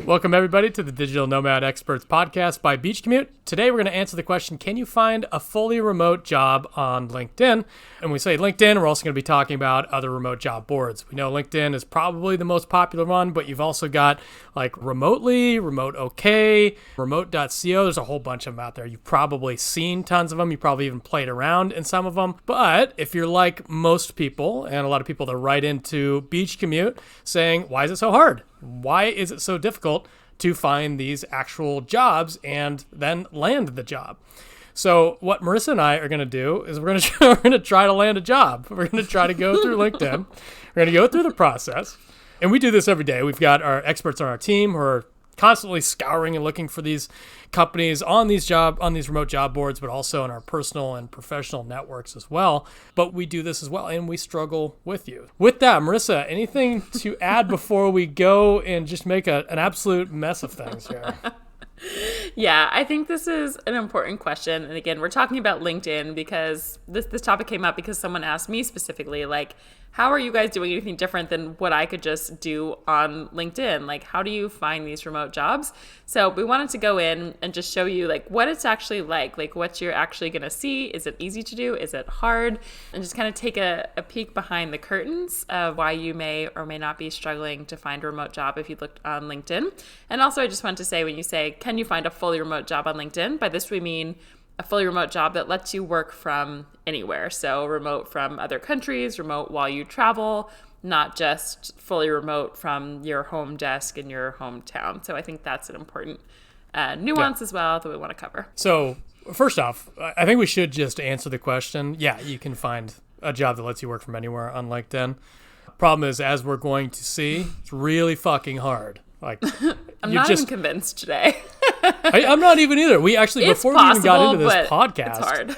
Welcome, everybody, to the Digital Nomad Experts podcast by Beach Commute. Today, we're going to answer the question, can you find a fully remote job on LinkedIn? And when we say LinkedIn, we're also going to be talking about other remote job boards. We know LinkedIn is probably the most popular one, but you've also got like Remotely, Remote OK, Remote.co. There's a whole bunch of them out there. You've probably seen tons of them. You probably even played around in some of them. But if you're like most people, and a lot of people that write into Beach Commute saying, why is it so hard? Why is it so difficult to find these actual jobs and then land the job? So what Marissa and I are going to do is we're going to try to land a job. We're going to try to go through LinkedIn. We're going to go through the process. And we do this every day. We've got our experts on our team who are constantly scouring and looking for these companies on these remote job boards, but also in our personal and professional networks as well. But we do this as well, and we struggle with you. With that, Marissa, anything to add before we go and just make an absolute mess of things here? Yeah, I think this is an important question. And again, we're talking about LinkedIn because this topic came up because someone asked me specifically, like, how are you guys doing anything different than what I could just do on LinkedIn? Like, how do you find these remote jobs? So we wanted to go in and just show you like what it's actually like what you're actually going to see. Is it easy to do? Is it hard? And just kind of take a peek behind the curtains of why you may or may not be struggling to find a remote job if you looked on LinkedIn. And also I just want to say, when you say, can you find a fully remote job on LinkedIn? By this we mean a fully remote job that lets you work from anywhere. So remote from other countries, remote while you travel, not just fully remote from your home desk in your hometown. So I think that's an important nuance as well that we want to cover. So first off, I think we should just answer the question. Yeah, you can find a job that lets you work from anywhere on LinkedIn. Problem is, as we're going to see, it's really fucking hard. Like, I'm not even convinced today. I'm not even either. We actually, before we even got into this podcast, it's hard.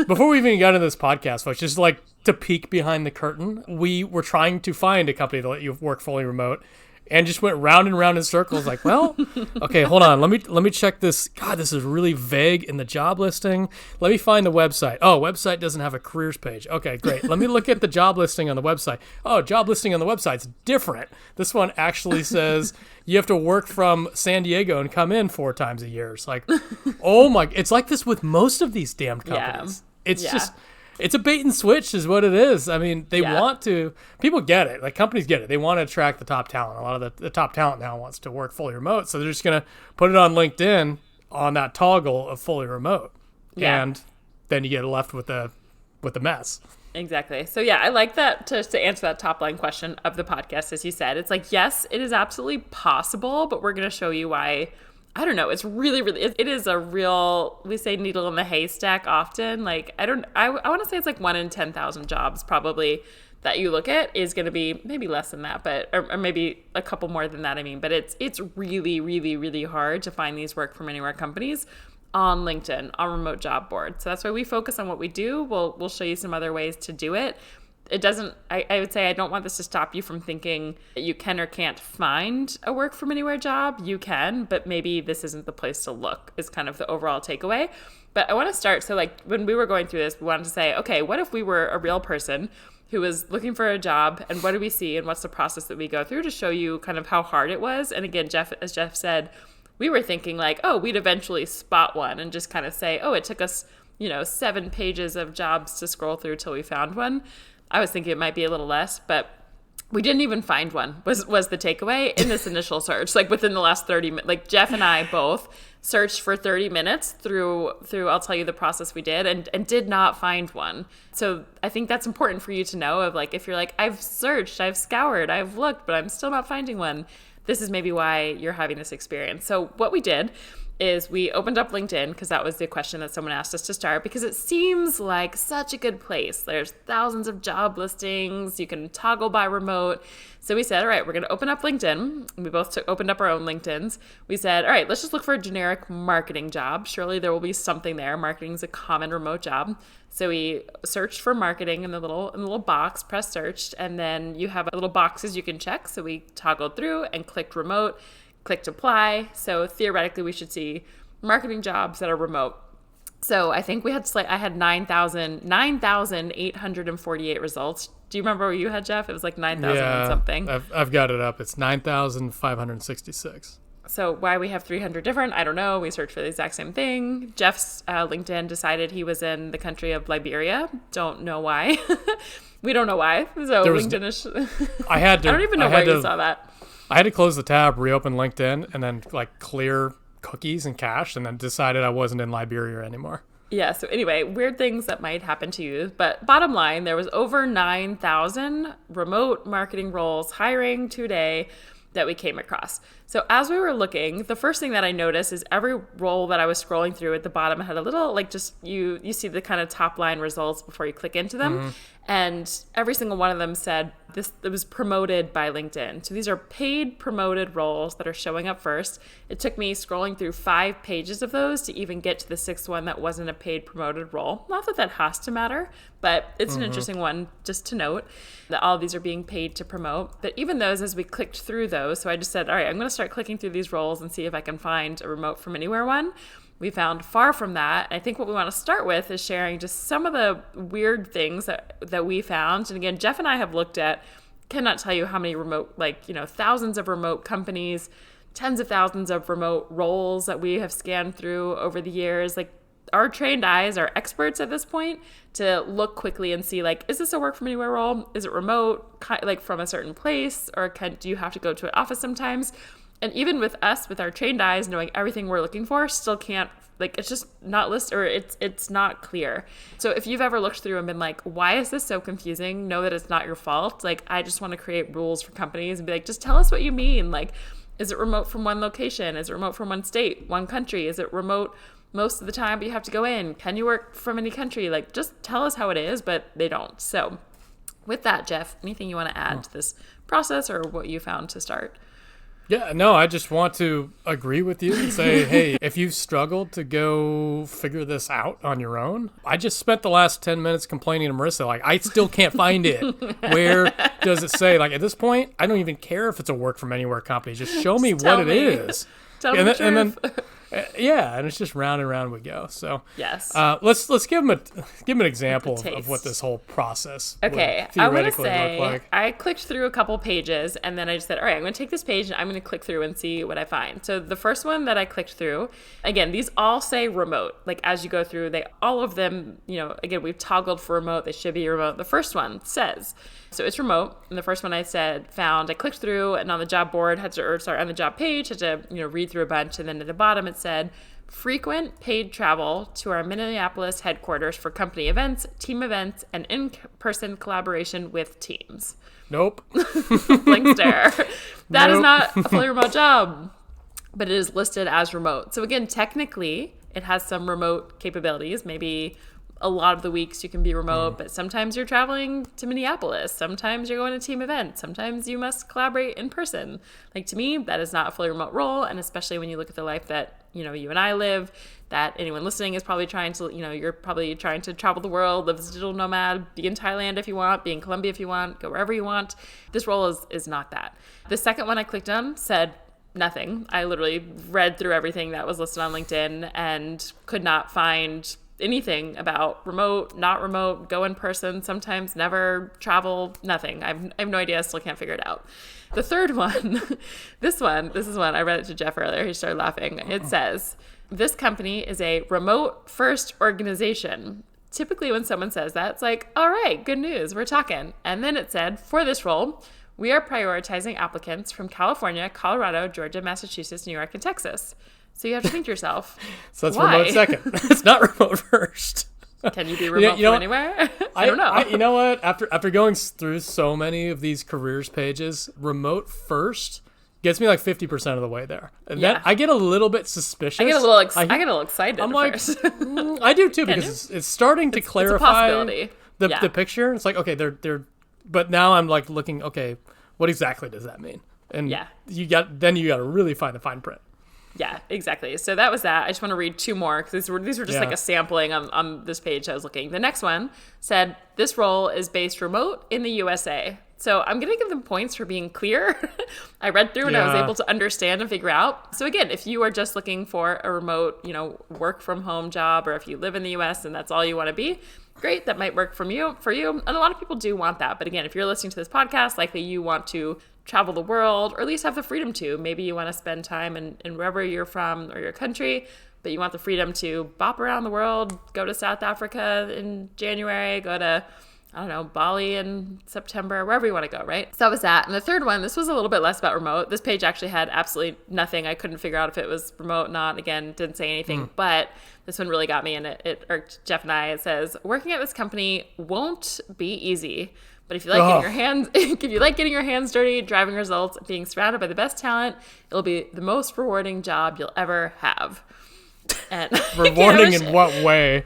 before we even got into this podcast, folks, just like to peek behind the curtain, we were trying to find a company to let you work fully remote, and just went round and round in circles. Like, well, okay, hold on. Let me check this. God, this is really vague in the job listing. Let me find the website. Oh, website doesn't have a careers page. Okay, great. Let me look at the job listing on the website. Oh, job listing on the website's different. This one actually says you have to work from San Diego and come in 4 times a year. It's like, oh my, it's like this with most of these damn companies. Yeah. It's just, it's a bait and switch is what it is. I mean, they want to, people get it. Like, companies get it. They want to attract the top talent. A lot of the top talent now wants to work fully remote. So they're just going to put it on LinkedIn on that toggle of fully remote. Yeah. And then you get left with a mess. Exactly. So yeah, I like that to answer that top line question of the podcast, as you said. It's like, yes, it is absolutely possible, but we're going to show you why. I don't know. It's really, it is a real, we say needle in the haystack often. Like, I want to say it's like 1 in 10,000 jobs probably that you look at is going to be maybe less than that, but, or maybe a couple more than that. I mean, but it's really, really, really hard to find these work from anywhere companies on LinkedIn, on remote job boards. So that's why we focus on what we do. We'll show you some other ways to do it. It doesn't, I would say I don't want this to stop you from thinking that you can or can't find a work from anywhere job. You can, but maybe this isn't the place to look is kind of the overall takeaway. But I want to start. So like when we were going through this, we wanted to say, okay, what if we were a real person who was looking for a job, and what do we see and what's the process that we go through to show you kind of how hard it was? And again, as Jeff said, we were thinking like, oh, we'd eventually spot one and just kind of say, oh, it took us, 7 pages of jobs to scroll through till we found one. I was thinking it might be a little less, but we didn't even find one was the takeaway in this initial search. Like within the last 30 minutes, like Jeff and I both searched for 30 minutes through, I'll tell you the process we did and did not find one. So I think that's important for you to know of like, if you're like, I've searched, I've scoured, I've looked, but I'm still not finding one. This is maybe why you're having this experience. So what we did is we opened up LinkedIn because that was the question that someone asked us to start because it seems like such a good place. There's thousands of job listings. You can toggle by remote. So we said, all right, we're going to open up LinkedIn. We both opened up our own LinkedIns. We said, all right, let's just look for a generic marketing job. Surely there will be something there. Marketing is a common remote job. So we searched for marketing in the little box, press searched, and then you have little boxes you can check. So we toggled through and clicked remote, clicked apply. So theoretically, we should see marketing jobs that are remote. So I think I had 9,848 results. Do you remember what you had, Jeff? It was like 9,000 and something. I've got it up. It's 9,566. So why we have 300 different, I don't know. We searched for the exact same thing. Jeff's LinkedIn decided he was in the country of Liberia. Don't know why. We don't know why. So LinkedIn is... I had to... I don't even know where you saw that. I had to close the tab, reopen LinkedIn, and then like clear cookies and cache, and then decided I wasn't in Liberia anymore. Yeah, so anyway, weird things that might happen to you. But bottom line, there was over 9,000 remote marketing roles hiring today that we came across. So as we were looking, the first thing that I noticed is every role that I was scrolling through at the bottom had a little, like, just you see the kind of top line results before you click into them. Mm-hmm. And every single one of them said it was promoted by LinkedIn. So these are paid promoted roles that are showing up first. It took me scrolling through 5 pages of those to even get to the 6th one that wasn't a paid promoted role. Not that that has to matter, but it's an interesting one just to note that all of these are being paid to promote. But even those, as we clicked through those, so I just said, all right, I'm going to start clicking through these roles and see if I can find a remote from anywhere one. We found far from that. I think what we want to start with is sharing just some of the weird things that we found. And again, Jeff and I have looked at, cannot tell you how many remote, thousands of remote companies, tens of thousands of remote roles that we have scanned through over the years. Like, our trained eyes are experts at this point to look quickly and see, like, is this a work from anywhere role? Is it remote, like from a certain place? Or do you have to go to an office sometimes? And even with us, with our trained eyes, knowing everything we're looking for, still can't, it's just not listed, or it's not clear. So if you've ever looked through and been like, why is this so confusing? Know that it's not your fault. Like, I just want to create rules for companies and be like, just tell us what you mean. Like, is it remote from one location? Is it remote from one state, one country? Is it remote most of the time, but you have to go in? Can you work from any country? Like, just tell us how it is, but they don't. So with that, Jeff, anything you want to add to this process or what you found to start? Yeah, no, I just want to agree with you and say, hey, if you've struggled to go figure this out on your own, I just spent the last 10 minutes complaining to Marissa, like, I still can't find it. Where does it say? Like, at this point, I don't even care if it's a work from anywhere company. Just show me what it is. Tell me the truth. And then yeah, and it's just round and round we go. So yes, let's give them an example of what this whole process would theoretically look like. I clicked through a couple pages and then I just said, all right, I'm going to take this page and I'm going to click through and see what I find. So the first one that I clicked through, again, these all say remote. Like, as you go through, all of them, again, we've toggled for remote. They should be remote. The first one says, so it's remote. And the first one I clicked through, and on the job board on the job page, had to, read through a bunch. And then at the bottom it said, frequent paid travel to our Minneapolis headquarters for company events, team events, and in-person collaboration with teams. Nope. Blank stare. That is not a fully remote job, but it is listed as remote. So again, technically, it has some remote capabilities. Maybe a lot of the weeks you can be remote, but sometimes you're traveling to Minneapolis. Sometimes you're going to team events. Sometimes you must collaborate in person. Like, to me, that is not a fully remote role. And especially when you look at the life that, you and I live, that anyone listening is probably trying to, you're probably trying to travel the world, live as a digital nomad, be in Thailand if you want, be in Colombia if you want, go wherever you want. This role is not that. The second one I clicked on said nothing. I literally read through everything that was listed on LinkedIn and could not find anything about remote, not remote, go in person, sometimes never, travel, nothing. I have no idea. I still can't figure it out. The third one, this is one, I read it to Jeff earlier. He started laughing. It says, this company is a remote first organization. Typically when someone says that, it's like, all right, good news, we're talking. And then it said, for this role, we are prioritizing applicants from California, Colorado, Georgia, Massachusetts, New York, and Texas. So you have to think to yourself, so that's why? Remote second. It's not remote first. Can you be remote from anywhere? I don't know. You know what? After going through so many of these careers pages, remote first gets me like 50% of the way there. And then I get a little bit suspicious. I get a little excited. I'm like, I do too, because it's starting to clarify the picture. It's like, okay, they're, but now I'm like looking, okay, what exactly does that mean? And you got to really find the fine print. Yeah, exactly. So that was that. I just want to read 2 more because these were just like a sampling on this page I was looking. The next one said, this role is based remote in the USA. So I'm going to give them points for being clear. I read through and I was able to understand and figure out. So again, if you are just looking for a remote, work from home job, or if you live in the US and that's all you want to be, great. That might work for you. And a lot of people do want that. But again, if you're listening to this podcast, likely you want to travel the world, or at least have the freedom to. Maybe you want to spend time in wherever you're from or your country, but you want the freedom to bop around the world, go to South Africa in January, go to, I don't know, Bali in September, wherever you want to go, right? So that was that. And the third one, this was a little bit less about remote. This page actually had absolutely nothing. I couldn't figure out if it was remote, not. Again, didn't say anything, but this one really got me, and it irked Jeff and I. It says, working at this company won't be easy. But if you like getting your hands, if you like getting your hands dirty, driving results, being surrounded by the best talent, it'll be the most rewarding job you'll ever have. And rewarding in what way?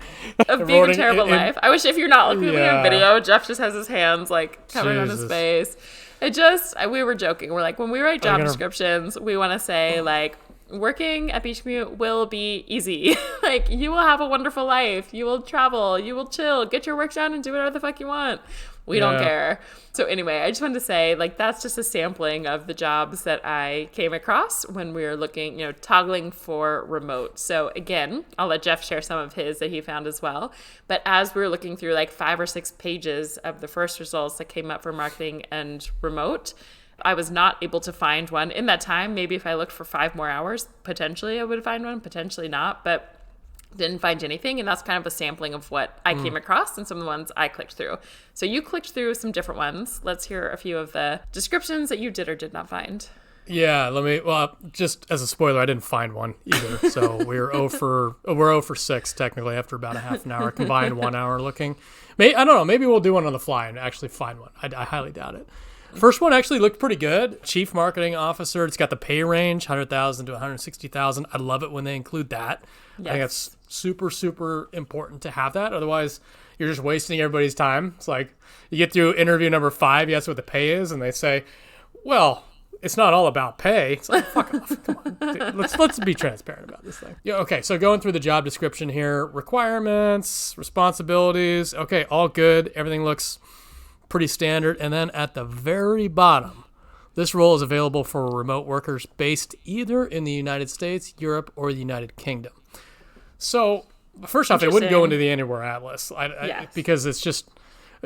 Of being a terrible life. I wish, if you're not looking at me on video, Jeff just has his hands like covered on his face. We were joking. We're like, when we write job descriptions, we want to say like, working at Beach Commute will be easy. Like, you will have a wonderful life. You will travel. You will chill. Get your work done and do whatever the fuck you want. We don't care. So anyway, I just wanted to say, like, that's just a sampling of the jobs that I came across when we were looking, toggling for remote. So again, I'll let Jeff share some of his that he found as well. But as we were looking through like 5 or 6 pages of the first results that came up for marketing and remote, I was not able to find one in that time. Maybe if I looked for 5 more hours, potentially I would find one, potentially not. But didn't find anything, and that's kind of a sampling of what I came across and some of the ones I clicked through. So you clicked through some different ones. Let's hear a few of the descriptions that you did or did not find. Yeah, just as a spoiler, I didn't find one either. So we're 0 for 6 technically after about a half an hour, combined 1 hour looking. I don't know, maybe we'll do one on the fly and actually find one. I highly doubt it. First one actually looked pretty good. Chief Marketing Officer. It's got the pay range, 100,000 to 160,000. I love it when they include that. Yes. I think that's super, super important to have that. Otherwise, you're just wasting everybody's time. It's like you get through interview number 5, you ask what the pay is, and they say, well, it's not all about pay. It's like, fuck off. Come on. Dude, let's be transparent about this thing. Yeah, okay, so going through the job description here, requirements, responsibilities. Okay, all good. Everything looks pretty standard. And then at the very bottom, this role is available for remote workers based either in the United States, Europe, or the United Kingdom. So first off, it wouldn't go into the Anywhere Atlas because it's just.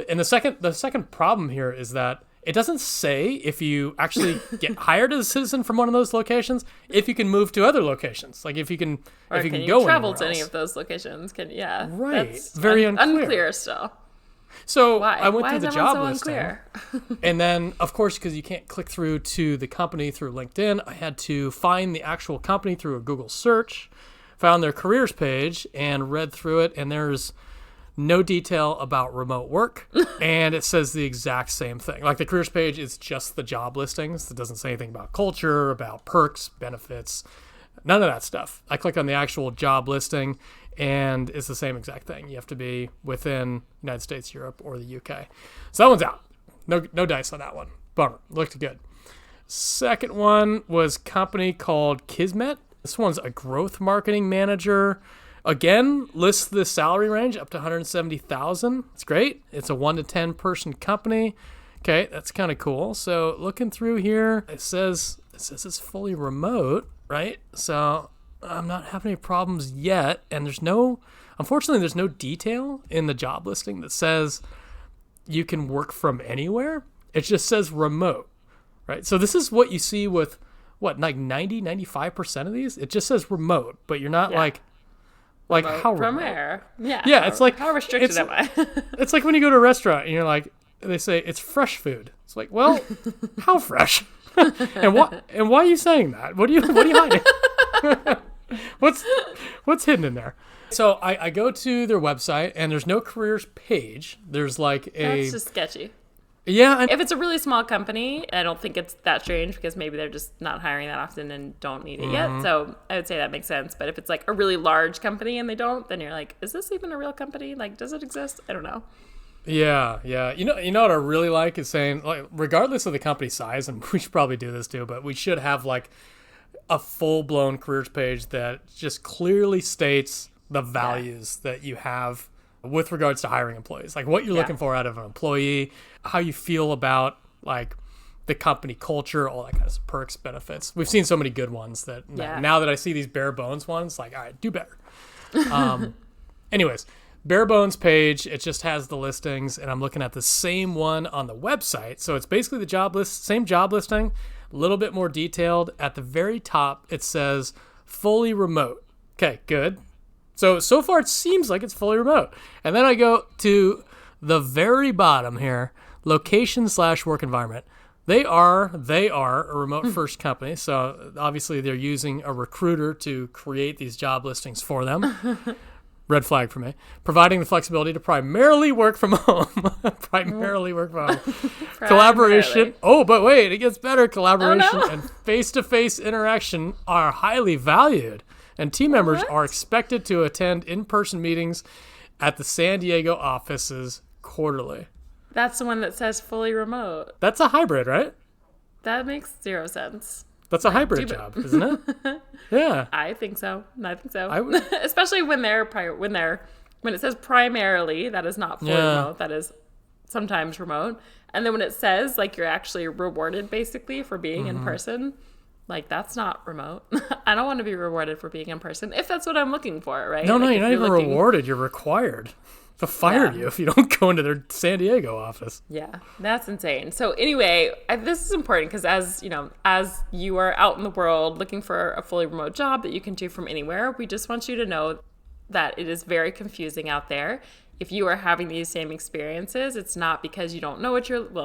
And the second problem here is that it doesn't say if you actually get hired as a citizen from one of those locations, if you can move to other locations, like if you can go travel to any of those locations. Right, that's very unclear still. So why? I went through the job listing, unclear? And then, of course, because you can't click through to the company through LinkedIn, I had to find the actual company through a Google search, found their careers page, and read through it, and there's no detail about remote work, and it says the exact same thing. Like the careers page is just the job listings. It doesn't say anything about culture, about perks, benefits, none of that stuff. I click on the actual job listing, and it's the same exact thing. You have to be within United States, Europe, or the UK. So that one's out. No dice on that one. Bummer. Looked good. Second one was a company called Kismet. This one's a growth marketing manager. Again, lists the salary range up to 170,000. It's great. It's a 1 to 10 person company. Okay, that's kind of cool. So looking through here, it says it's fully remote, right? So I'm not having any problems yet. And unfortunately, there's no detail in the job listing that says you can work from anywhere. It just says remote, right? So this is what you see with like 95% of these. It just says remote, but you're not like how remote? From where? Yeah. Yeah, it's like how restricted am I? It's like when you go to a restaurant and you're like, they say it's fresh food. It's like, well, how fresh? and why are you saying that? What are you hiding? What's hidden in there? So I go to their website and there's no careers page. There's like That's just sketchy. Yeah. If it's a really small company, I don't think it's that strange because maybe they're just not hiring that often and don't need it yet. So I would say that makes sense. But if it's like a really large company and they don't, then you're like, is this even a real company? Like, does it exist? I don't know. Yeah. You know what I really like is saying, like, regardless of the company size, and we should probably do this too, but we should have like a full-blown careers page that just clearly states the values that you have with regards to hiring employees, like what you're looking for out of an employee, how you feel about like the company culture, all that kind of perks, benefits. We've seen so many good ones that now that I see these bare bones ones, like, all right, do better. Anyways, bare bones page. It just has the listings, and I'm looking at the same one on the website. So it's basically the same job listing, a little bit more detailed. At the very top, it says fully remote. Okay, good. So far it seems like it's fully remote. And then I go to the very bottom here, location/work environment. They are a remote first company. So obviously they're using a recruiter to create these job listings for them. Red flag for me. Providing the flexibility to primarily work from home. Collaboration. Oh, but wait, it gets better. Collaboration and face-to-face interaction are highly valued. And team members are expected to attend in-person meetings at the San Diego offices quarterly. That's the one that says fully remote. That's a hybrid, right? That makes zero sense. That's a hybrid job, isn't it? Yeah. I think so. Especially when it says primarily, that is not fully remote. That is sometimes remote. And then when it says like you're actually rewarded basically for being in person, like that's not remote. I don't want to be rewarded for being in person if that's what I'm looking for, right? No, like you're not even rewarded. You're required. They'll fire you if you don't go into their San Diego office. Yeah, that's insane. So anyway, this is important because as you are out in the world looking for a fully remote job that you can do from anywhere, we just want you to know that it is very confusing out there. If you are having these same experiences, it's not because you don't know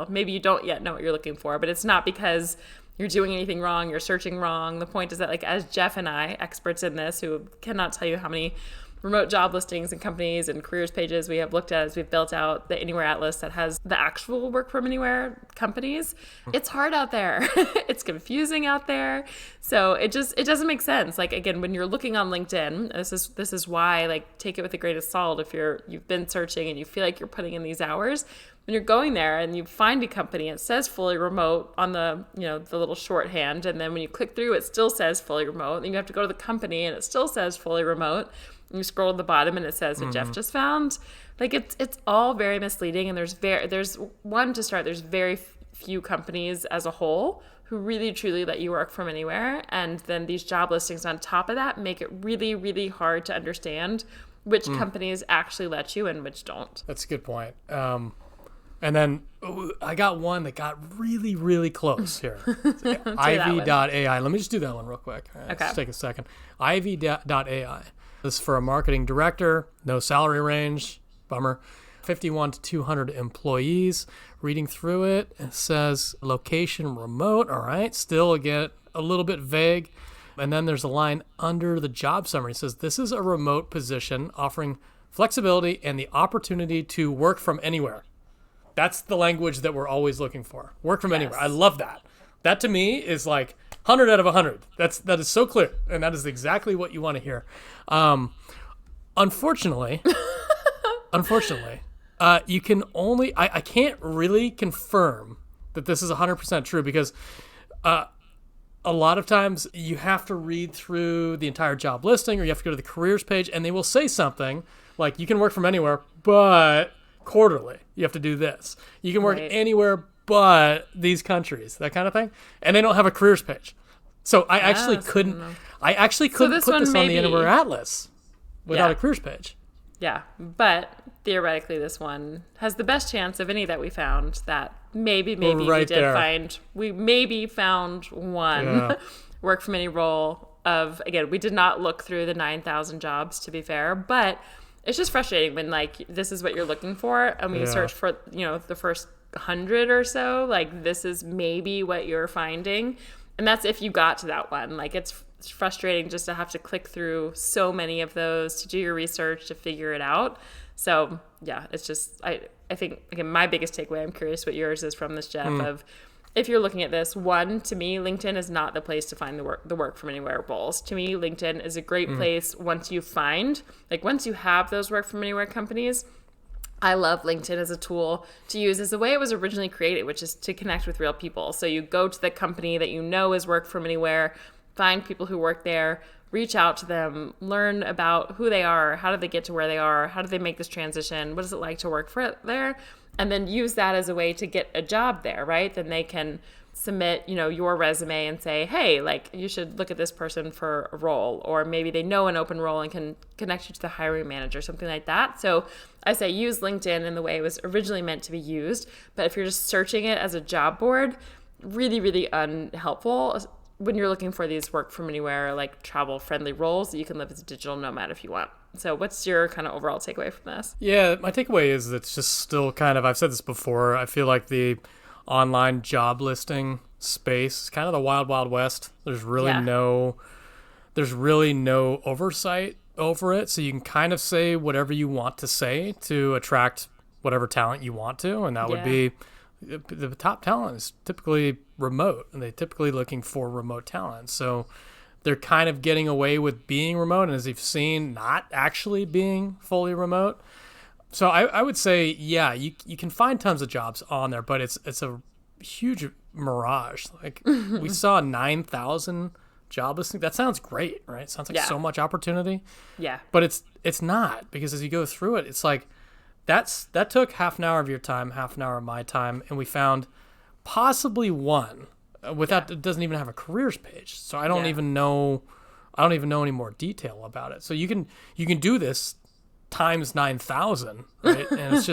maybe you don't yet know what you're looking for, but it's not because you're doing anything wrong, you're searching wrong. The point is that like as Jeff and I, experts in this, who cannot tell you how many remote job listings and companies and careers pages we have looked at as we've built out the Anywhere Atlas that has the actual work from anywhere companies. It's hard out there. It's confusing out there. So it doesn't make sense. Like again, when you're looking on LinkedIn, this is why like take it with a grain of salt if you've been searching and you feel like you're putting in these hours. When you're going there and you find a company, it says fully remote on the little shorthand, and then when you click through, it still says fully remote. Then you have to go to the company and it still says fully remote. You scroll to the bottom and it says what Jeff just found. Like it's all very misleading, and there's very few companies as a whole who really truly let you work from anywhere, and then these job listings on top of that make it really, really hard to understand which companies actually let you and which don't. That's a good point. And then I got one that got really, really close here. Ivy.ai. Let me just do that one real quick. All right, okay. Let's take a second. Ivy.ai. This is for a marketing director. No salary range. Bummer. 51 to 200 employees. Reading through it, it says location remote. All right. Still, again, a little bit vague. And then there's a line under the job summary. It says, this is a remote position offering flexibility and the opportunity to work from anywhere. That's the language that we're always looking for. Work from anywhere. I love that. That to me is like 100 out of 100. That is so clear, and that is exactly what you want to hear. Unfortunately, you can only. I can't really confirm that this is 100% true because a lot of times you have to read through the entire job listing, or you have to go to the careers page, and they will say something like you can work from anywhere, but quarterly you have to do this. You can work anywhere but these countries, that kind of thing, and they don't have a careers page. So I actually couldn't put this on the Anywhere Atlas without a careers page. Yeah, but theoretically this one has the best chance of any that we found that maybe we maybe found one work from any role of, again, we did not look through the 9,000 jobs to be fair, but it's just frustrating when like this is what you're looking for and when you search for the first 100 or so, like this is maybe what you're finding, and that's if you got to that one. Like it's frustrating just to have to click through so many of those to do your research to figure it out. So yeah, it's just I think again my biggest takeaway, I'm curious what yours is from this, Jeff, of if you're looking at this, one, to me, LinkedIn is not the place to find the work from anywhere roles. To me, LinkedIn is a great place once you have those work from anywhere companies. I love LinkedIn as a tool to use as the way it was originally created, which is to connect with real people. So you go to the company that you know is work from anywhere, find people who work there, reach out to them, learn about who they are, how did they get to where they are, how did they make this transition, what is it like to work for there, and then use that as a way to get a job there, right? Then they can submit, your resume and say, hey, like you should look at this person for a role, or maybe they know an open role and can connect you to the hiring manager, something like that. So I say use LinkedIn in the way it was originally meant to be used. But if you're just searching it as a job board, really, really unhelpful when you're looking for these work from anywhere, like travel friendly roles that you can live as a digital nomad if you want. So what's your kind of overall takeaway from this? Yeah, my takeaway is it's just still kind of, I've said this before, I feel like the online job listing space is kind of the wild, wild west. There's really no oversight over it. So you can kind of say whatever you want to say to attract whatever talent you want to. And that would be, the top talent is typically remote, and they're typically looking for remote talent. So they're kind of getting away with being remote, and as you've seen, not actually being fully remote. So I would say, you can find tons of jobs on there, but it's a huge mirage. Like we saw 9,000 job listings. That sounds great, right? Sounds like so much opportunity. Yeah. But it's not, because as you go through it, it's like that took half an hour of your time, half an hour of my time, and we found possibly one without it doesn't even have a careers page. So I don't even know any more detail about it. So you can do this times 9,000, right? And it's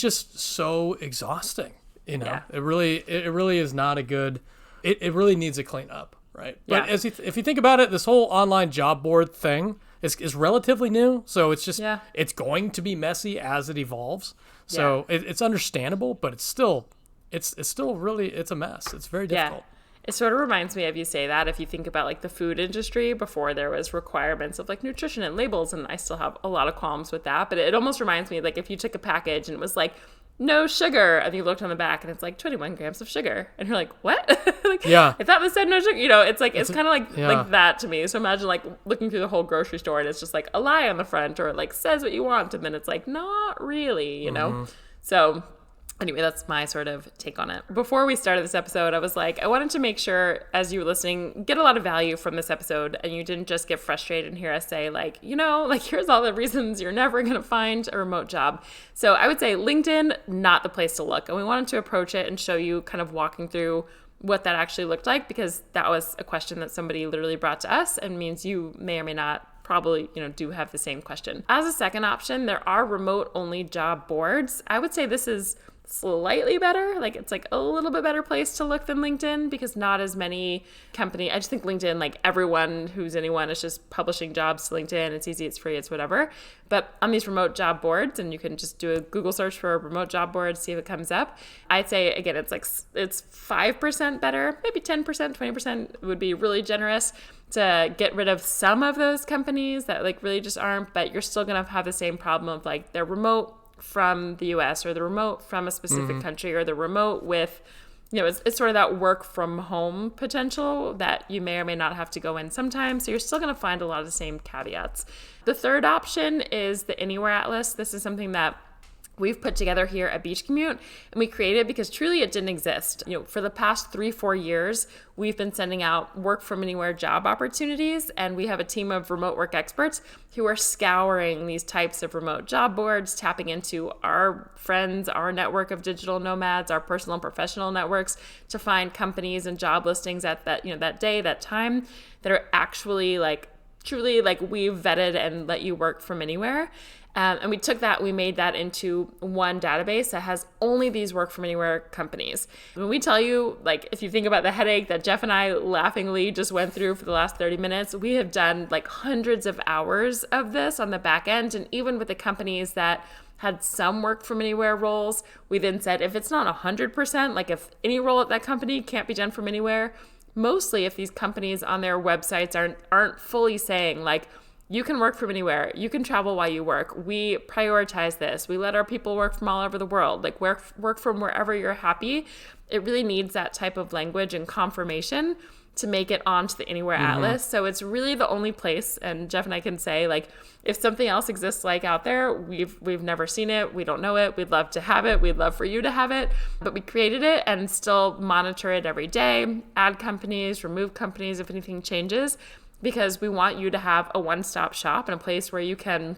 just so exhausting, It really is not a good. It really needs a clean up, right? But if you think about it, this whole online job board thing is relatively new, so it's just it's going to be messy as it evolves. So it's understandable, but it's still really a mess. It's very difficult. It sort of reminds me of, you say that, if you think about like the food industry before there was requirements of like nutrition and labels, and I still have a lot of qualms with that, but it almost reminds me like if you took a package and it was like no sugar, and you looked on the back and it's like 21 grams of sugar, and you're like, what? I thought this said no sugar. It's like it's kind of like that to me. So imagine like looking through the whole grocery store and it's just like a lie on the front, or it like says what you want, and then it's like not really, So anyway, that's my sort of take on it. Before we started this episode, I was like, I wanted to make sure, as you were listening, get a lot of value from this episode, and you didn't just get frustrated and hear us say, like, here's all the reasons you're never going to find a remote job. So I would say LinkedIn, not the place to look. And we wanted to approach it and show you kind of walking through what that actually looked like, because that was a question that somebody literally brought to us, and means you may or may not probably, do have the same question. As a second option, there are remote-only job boards. I would say this is slightly better. Like it's like a little bit better place to look than LinkedIn, because not as many company. I just think LinkedIn, like everyone who's anyone is just publishing jobs to LinkedIn. It's easy, it's free, it's whatever. But on these remote job boards, and you can just do a Google search for a remote job board, see if it comes up. I'd say again, it's 5% better, maybe 10%, 20% would be really generous to get rid of some of those companies that like really just aren't, but you're still going to have the same problem of like they're remote from the US, or the remote from a specific country, or the remote with, it's sort of that work from home potential that you may or may not have to go in sometimes. So you're still going to find a lot of the same caveats. The third option is the Anywhere Atlas. This is something that we've put together here at Beach Commute, and we created it because truly it didn't exist. For the past 3-4 years, we've been sending out work from anywhere job opportunities, and we have a team of remote work experts who are scouring these types of remote job boards, tapping into our friends, our network of digital nomads, our personal and professional networks, to find companies and job listings at that day, that time, that are actually like truly like we've vetted and let you work from anywhere. And we took that, we made that into one database that has only these work from anywhere companies. When we tell you, like, if you think about the headache that Jeff and I laughingly just went through for the last 30 minutes, we have done like hundreds of hours of this on the back end. And even with the companies that had some work from anywhere roles, we then said, if it's not 100%, like if any role at that company can't be done from anywhere, mostly if these companies on their websites aren't fully saying like, you can work from anywhere. You can travel while you work. We prioritize this. We let our people work from all over the world. Like work from wherever you're happy. It really needs that type of language and confirmation to make it onto the Anywhere Atlas. So it's really the only place, and Jeff and I can say, like, if something else exists like out there, we've never seen it. We don't know it. We'd love to have it. We'd love for you to have it. But we created it and still monitor it every day, add companies, remove companies if anything changes, because we want you to have a one-stop shop and a place where you can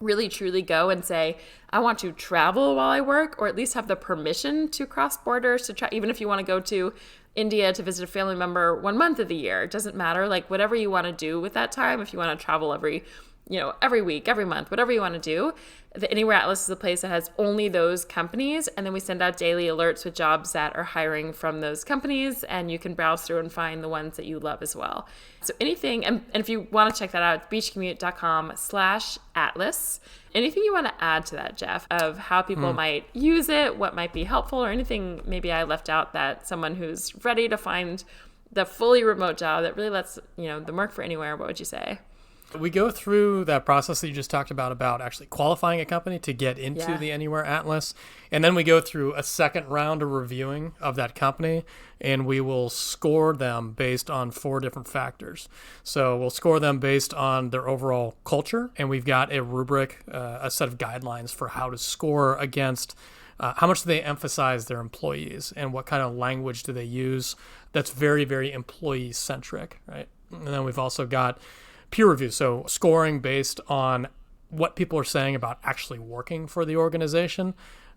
really truly go and say, I want to travel while I work, or at least have the permission to cross borders to try, even if you want to go to India to visit a family member 1 month of the year. It doesn't matter, like whatever you want to do with that time. If you want to travel every week, every month, whatever you want to do. The Anywhere Atlas is a place that has only those companies, and then we send out daily alerts with jobs that are hiring from those companies, and you can browse through and find the ones that you love as well. So anything, and if you want to check that out, it's beachcommute.com/atlas. Anything you want to add to that, Jeff, of how people might use it, what might be helpful, or anything maybe I left out that someone who's ready to find the fully remote job that really lets, them work for anywhere, what would you say? We go through that process that you just talked about actually qualifying a company to get into the Anywhere Atlas. And then we go through a second round of reviewing of that company, and we will score them based on 4 different factors. So we'll score them based on their overall culture, and we've got a rubric, a set of guidelines for how to score against how much do they emphasize their employees and what kind of language do they use that's very, very employee-centric, right? And then we've also got peer review, so scoring based on what people are saying about actually working for the organization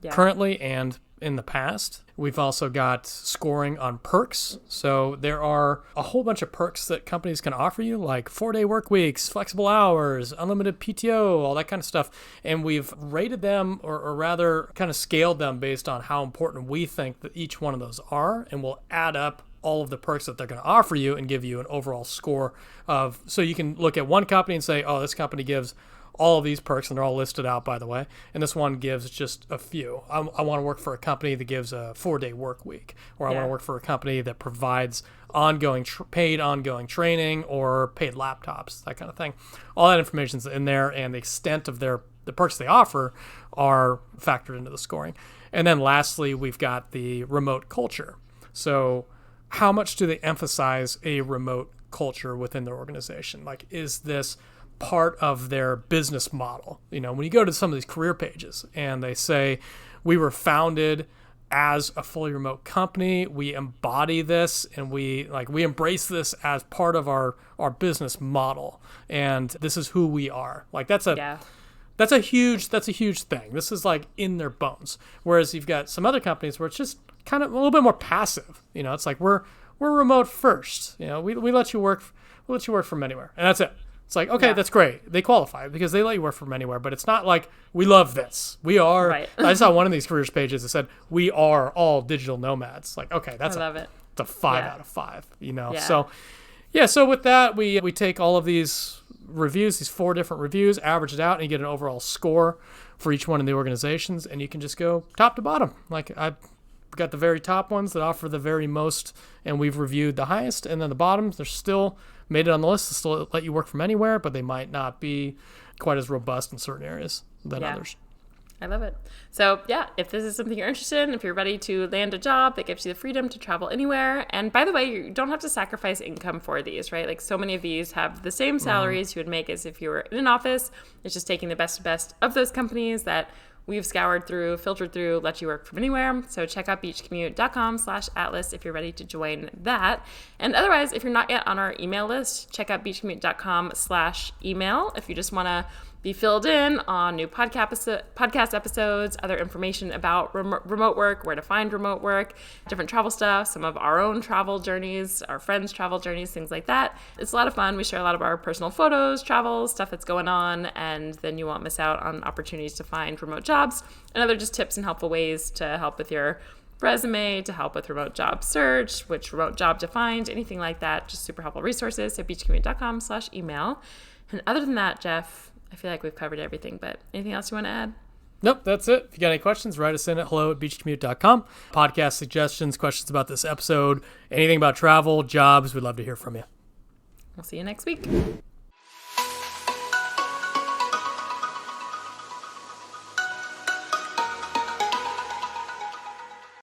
currently and in the past. We've also got scoring on perks. So there are a whole bunch of perks that companies can offer you, like 4-day work weeks, flexible hours, unlimited PTO, all that kind of stuff. And we've rated them, or rather kind of scaled them based on how important we think that each one of those are, and we'll add up all of the perks that they're going to offer you and give you an overall score of, so you can look at one company and say, oh, this company gives all of these perks, and they're all listed out, by the way, and this one gives just a few. I want to work for a company that gives a 4-day work week, or I want to work for a company that provides ongoing paid ongoing training or paid laptops, that kind of thing. All that information's in there, and the extent of the perks they offer are factored into the scoring. And then lastly, we've got the remote culture. So how much do they emphasize a remote culture within their organization? Like, is this part of their business model? When you go to some of these career pages and they say, we were founded as a fully remote company, we embody this, and we embrace this as part of our business model, and this is who we are. Like, that's a huge thing. This is like in their bones. Whereas you've got some other companies where it's just kind of a little bit more passive. It's like we're remote first. We let you work from anywhere, and that's it. It's like, okay, that's great. They qualify because they let you work from anywhere, but it's not like we love this. We are. Right. I saw one of these careers pages that said we are all digital nomads. Like, okay, I love it. It's a 5 out of 5. Yeah. So with that, we take all of these reviews, these 4 different reviews, average it out, and you get an overall score for each one of the organizations, and you can just go top to bottom. Like, I've got the very top ones that offer the very most, and we've reviewed the highest, and then the bottoms, they're still made it on the list to still let you work from anywhere, but they might not be quite as robust in certain areas than others. I love it. So if this is something you're interested in, if you're ready to land a job that gives you the freedom to travel anywhere, and by the way, you don't have to sacrifice income for these, right? Like, so many of these have the same salaries you would make as if you were in an office. It's just taking the best of those companies that we've scoured through, filtered through, let you work from anywhere. So check out beachcommute.com/atlas if you're ready to join that. And otherwise, if you're not yet on our email list, check out beachcommute.com/email if you just want to be filled in on new podcast episodes, other information about remote work, where to find remote work, different travel stuff, some of our own travel journeys, our friends' travel journeys, things like that. It's a lot of fun. We share a lot of our personal photos, travel, stuff that's going on, and then you won't miss out on opportunities to find remote jobs and other just tips and helpful ways to help with your resume, to help with remote job search, which remote job to find, anything like that. Just super helpful resources. So beachcommute.com/email. And other than that, Jeff, I feel like we've covered everything, but anything else you want to add? Nope, that's it. If you got any questions, write us in at hello@beachcommute.com. Podcast suggestions, questions about this episode, anything about travel, jobs, we'd love to hear from you. We'll see you next week.